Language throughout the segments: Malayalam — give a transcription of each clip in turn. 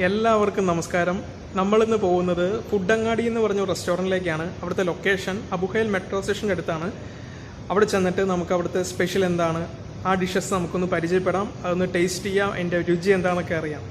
എല്ലാവർക്കും നമസ്കാരം. നമ്മളിന്ന് പോകുന്നത് ഫുഡ് അങ്ങാടി എന്ന് പറഞ്ഞ റെസ്റ്റോറൻറ്റിലേക്കാണ്. അവിടുത്തെ ലൊക്കേഷൻ അബുഹൈൽ മെട്രോ സ്റ്റേഷൻ്റെ അടുത്താണ്. അവിടെ ചെന്നിട്ട് നമുക്ക് അവിടുത്തെ സ്പെഷ്യൽ എന്താണ്, ആ ഡിഷസ് നമുക്കൊന്ന് പരിചയപ്പെടാം, അതൊന്ന് ടേസ്റ്റ് ചെയ്യാം, അതിൻ്റെ രുചി എന്താണെന്നൊക്കെ അറിയാം.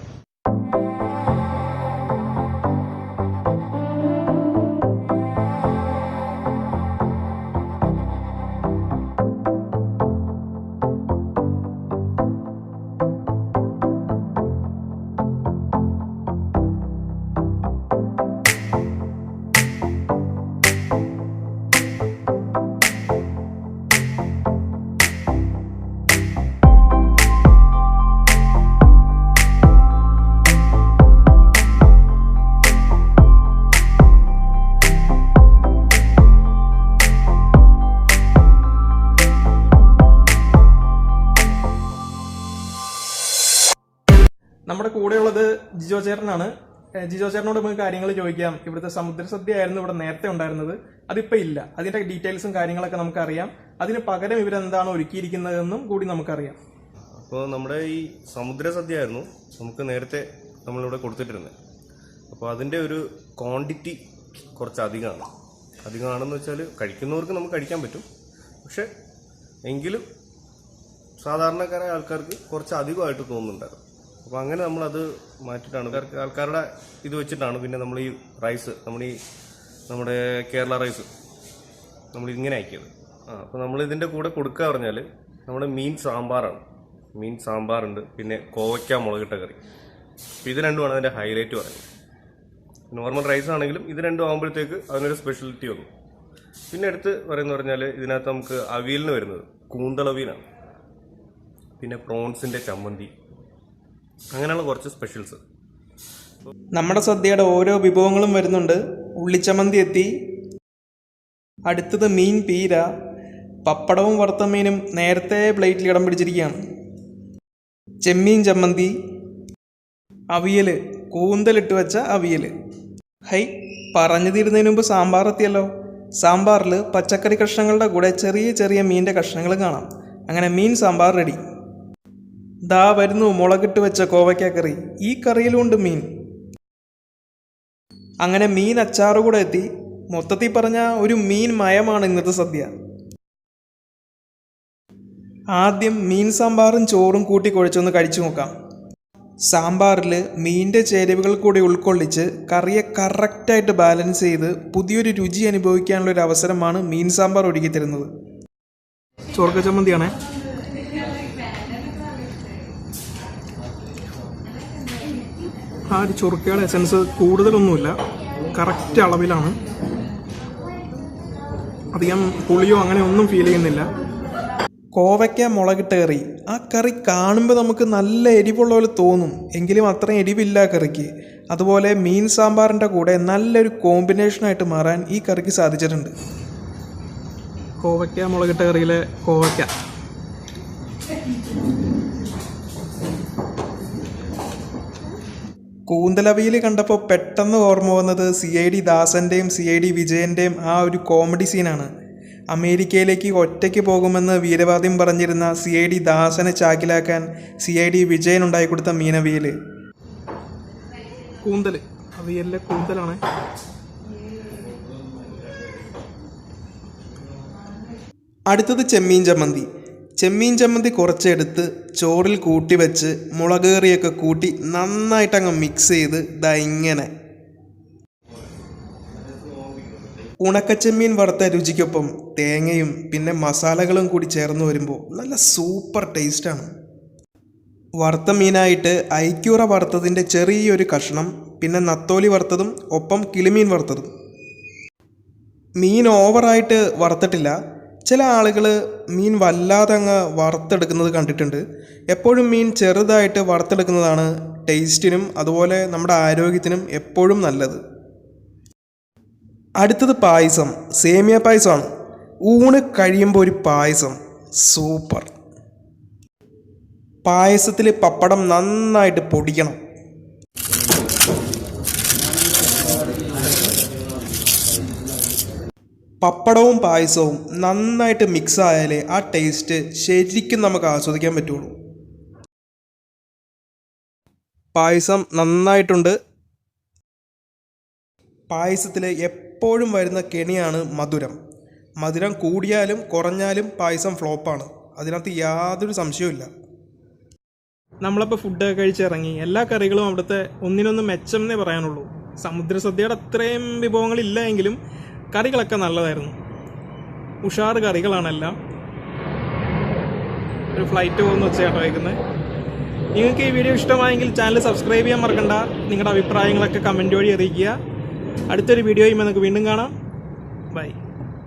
നമ്മുടെ കൂടെയുള്ളത് ജിജോ ചേട്ടനാണ്. ജിജോ ചേട്ടനോട് നമുക്ക് കാര്യങ്ങൾ ചോദിക്കാം. ഇവിടുത്തെ സമുദ്ര സദ്യ ആയിരുന്നു ഇവിടെ നേരത്തെ ഉണ്ടായിരുന്നത്, അതിപ്പോൾ ഇല്ല. അതിന്റെ ഡീറ്റെയിൽസും കാര്യങ്ങളൊക്കെ നമുക്കറിയാം. അതിന് പകരം ഇവരെന്താണ് ഒരുക്കിയിരിക്കുന്നതെന്നും കൂടി നമുക്കറിയാം. അപ്പോൾ നമ്മുടെ ഈ സമുദ്ര സദ്യ ആയിരുന്നു നമുക്ക് നേരത്തെ നമ്മളിവിടെ കൊടുത്തിട്ടിരുന്നത്. അപ്പോൾ അതിൻ്റെ ഒരു ക്വാണ്ടിറ്റി കുറച്ച് അധികമാണെന്ന് വെച്ചാൽ കഴിക്കുന്നവർക്ക് നമുക്ക് കഴിക്കാൻ പറ്റും. പക്ഷെ എങ്കിലും സാധാരണക്കാരായ ആൾക്കാർക്ക് കുറച്ച് അധികമായിട്ട് തോന്നുന്നുണ്ടായിരുന്നു. അപ്പോൾ അങ്ങനെ നമ്മളത് മാറ്റിയിട്ടാണ് ആൾക്കാരുടെ ഇത് വെച്ചിട്ടാണ് പിന്നെ നമ്മൾ ഈ റൈസ് നമ്മുടെ കേരള റൈസ് നമ്മൾ ഇങ്ങനെ ആക്കിയത്. അപ്പോൾ നമ്മൾ ഇതിൻ്റെ കൂടെ കൊടുക്കുക പറഞ്ഞാൽ നമ്മുടെ മീൻ സാമ്പാറുണ്ട്, പിന്നെ കോവയ്ക്ക മുളകിട്ട കറി. അപ്പോൾ ഇത് രണ്ടുമാണ് അതിൻ്റെ ഹൈലൈറ്റ് പറയുന്നത്. നോർമൽ റൈസ് ആണെങ്കിലും ഇത് രണ്ടും ആകുമ്പോഴത്തേക്ക് അതിനൊരു സ്പെഷ്യാലിറ്റി വന്നു. പിന്നെ അടുത്ത് പറഞ്ഞാൽ ഇതിനകത്ത് നമുക്ക് അവിയലിന് വരുന്നത് കൂന്തളവിയലാണ്, പിന്നെ പ്രോൺസിൻ്റെ ചമ്മന്തി, അങ്ങനെയുള്ള കുറച്ച് സ്പെഷ്യൽസ്. നമ്മുടെ സദ്യയുടെ ഓരോ വിഭവങ്ങളും വരുന്നുണ്ട്. ഉള്ളിച്ചമ്മന്തി എത്തി, അടുത്തത് മീൻ പീര, പപ്പടവും വറുത്ത മീനും നേരത്തെ പ്ലേറ്റിൽ ഇടം പിടിച്ചിരിക്കുകയാണ്, ചെമ്മീൻ ചമ്മന്തി, അവിയൽ, കൂന്തലിട്ട് വെച്ച അവിയൽ. ഹൈ, പറഞ്ഞു തീരുന്നതിന് മുമ്പ് സാമ്പാർ എത്തിയല്ലോ. സാമ്പാറിൽ പച്ചക്കറി കഷ്ണങ്ങളുടെ കൂടെ ചെറിയ ചെറിയ മീനിൻ്റെ കഷ്ണങ്ങൾ കാണാം. അങ്ങനെ മീൻ സാമ്പാർ റെഡി. ദാ വരുന്നു മുളകിട്ട് വെച്ച കോവയ്ക്ക കറി. ഈ കറിയിലുണ്ട് മീൻ. അങ്ങനെ മീൻ അച്ചാറ് കൂടെ എത്തി. മൊത്തത്തിൽ പറഞ്ഞ ഒരു മീൻ മയമാണ് ഇന്നത്തെ സദ്യ. ആദ്യം മീൻ സാമ്പാറും ചോറും കൂട്ടി കുഴച്ചൊന്ന് കഴിച്ചു നോക്കാം. സാമ്പാറിൽ മീനിൻ്റെ ചേരുവകൾ കൂടി ഉൾക്കൊള്ളിച്ച് കറിയെ കറക്റ്റായിട്ട് ബാലൻസ് ചെയ്ത് പുതിയൊരു രുചി അനുഭവിക്കാനുള്ളൊരു അവസരമാണ് മീൻ സാമ്പാർ ഒരുക്കി തരുന്നത്. ചോർക്ക ചമ്മന്തിയാണേ. ആ ഒരു ചൊറുക്കയുടെ എസൻസ് കൂടുതലൊന്നുമില്ല, കറക്റ്റ് അളവിലാണ്. അധികം പുളിയോ അങ്ങനെ ഒന്നും ഫീൽ ചെയ്യുന്നില്ല. കോവയ്ക്ക മുളകിട്ട കറി. ആ കറി കാണുമ്പോൾ നമുക്ക് നല്ല എരിവുള്ള പോലെ തോന്നും, എങ്കിലും അത്രയും എരിവില്ല കറിക്ക്. അതുപോലെ മീൻ സാമ്പാറിൻ്റെ കൂടെ നല്ലൊരു കോമ്പിനേഷനായിട്ട് മാറാൻ ഈ കറിക്ക് സാധിച്ചിട്ടുണ്ട്. കോവയ്ക്ക മുളകിട്ട കറിയിലെ കോവയ്ക്ക. കൂന്തലവിയിൽ കണ്ടപ്പോൾ പെട്ടെന്ന് ഓർമ്മ വന്നത് CID ദാസൻ്റെയും CID വിജയൻ്റെയും ആ ഒരു കോമഡി സീനാണ്. അമേരിക്കയിലേക്ക് ഒറ്റയ്ക്ക് പോകുമെന്ന് വീരവാദ്യം പറഞ്ഞിരുന്ന CID ദാസനെ ചാക്കിലാക്കാൻ CID വിജയൻ ഉണ്ടായിക്കൊടുത്ത മീനവിയൽ. കൂന്തൽ അവിയലിലെ കൂന്തലാണ്. അടുത്തത് ചെമ്മീൻ ചമ്മന്തി കുറച്ചെടുത്ത് ചോറിൽ കൂട്ടി വെച്ച് മുളക് കറിയൊക്കെ കൂട്ടി നന്നായിട്ടങ്ങ് മിക്സ് ചെയ്ത് ദാ ഇങ്ങനെ. ഉണക്കച്ചെമ്മീൻ വറുത്ത രുചിക്കൊപ്പം തേങ്ങയും പിന്നെ മസാലകളും കൂടി ചേർന്ന് വരുമ്പോൾ നല്ല സൂപ്പർ ടേസ്റ്റാണ്. വറുത്ത മീനായിട്ട് ഐക്യൂറ വറുത്തതിൻ്റെ ചെറിയൊരു കഷ്ണം, പിന്നെ നത്തോലി വറുത്തതും ഒപ്പം കിളിമീൻ വറുത്തതും. മീൻ ഓവറായിട്ട് വറുത്തിട്ടില്ല. ചില ആളുകൾ മീൻ വല്ലാതെ അങ്ങ് വറുത്തെടുക്കുന്നത് കണ്ടിട്ടുണ്ട്. എപ്പോഴും മീൻ ചെറുതായിട്ട് വറുത്തെടുക്കുന്നതാണ് ടേസ്റ്റിനും അതുപോലെ നമ്മുടെ ആരോഗ്യത്തിനും എപ്പോഴും നല്ലത്. അടുത്തത് പായസം, സേമിയ പായസമാണ്. ഊണ് കഴിയുമ്പോൾ ഒരു പായസം സൂപ്പർ. പായസത്തിൽ പപ്പടം നന്നായിട്ട് പൊടിക്കണം. പപ്പടവും പായസവും നന്നായിട്ട് മിക്സ് ആയാലേ ആ ടേസ്റ്റ് ശരിക്കും നമുക്ക് ആസ്വദിക്കാൻ പറ്റുള്ളൂ. പായസം നന്നായിട്ടുണ്ട്. പായസത്തിൽ എപ്പോഴും വരുന്ന കെണിയാണ് മധുരം. മധുരം കൂടിയാലും കുറഞ്ഞാലും പായസം ഫ്ലോപ്പാണ്. അതിനകത്ത് യാതൊരു സംശയവുമില്ല. നമ്മളപ്പോൾ ഫുഡൊക്കെ കഴിച്ചിറങ്ങി. എല്ലാ കറികളും അവിടുത്തെ ഒന്നിനൊന്നും മെച്ചം എന്നേ പറയാനുള്ളൂ. സമുദ്ര സദ്യയുടെ അത്രയും വിഭവങ്ങളില്ല എങ്കിലും കറികളൊക്കെ നല്ലതായിരുന്നു. ഉഷാറ് കറികളാണെല്ലാം. ഒരു ഫ്ലൈറ്റ് പോകുന്ന വെച്ചാട്ടോ വയ്ക്കുന്നത്. നിങ്ങൾക്ക് ഈ വീഡിയോ ഇഷ്ടമായെങ്കിൽ ചാനൽ സബ്സ്ക്രൈബ് ചെയ്യാൻ മറക്കണ്ട. നിങ്ങളുടെ അഭിപ്രായങ്ങളൊക്കെ കമൻറ്റ് വഴി അറിയിക്കുക. അടുത്തൊരു വീഡിയോയുമായി നമുക്ക് വീണ്ടും കാണാം. ബൈ.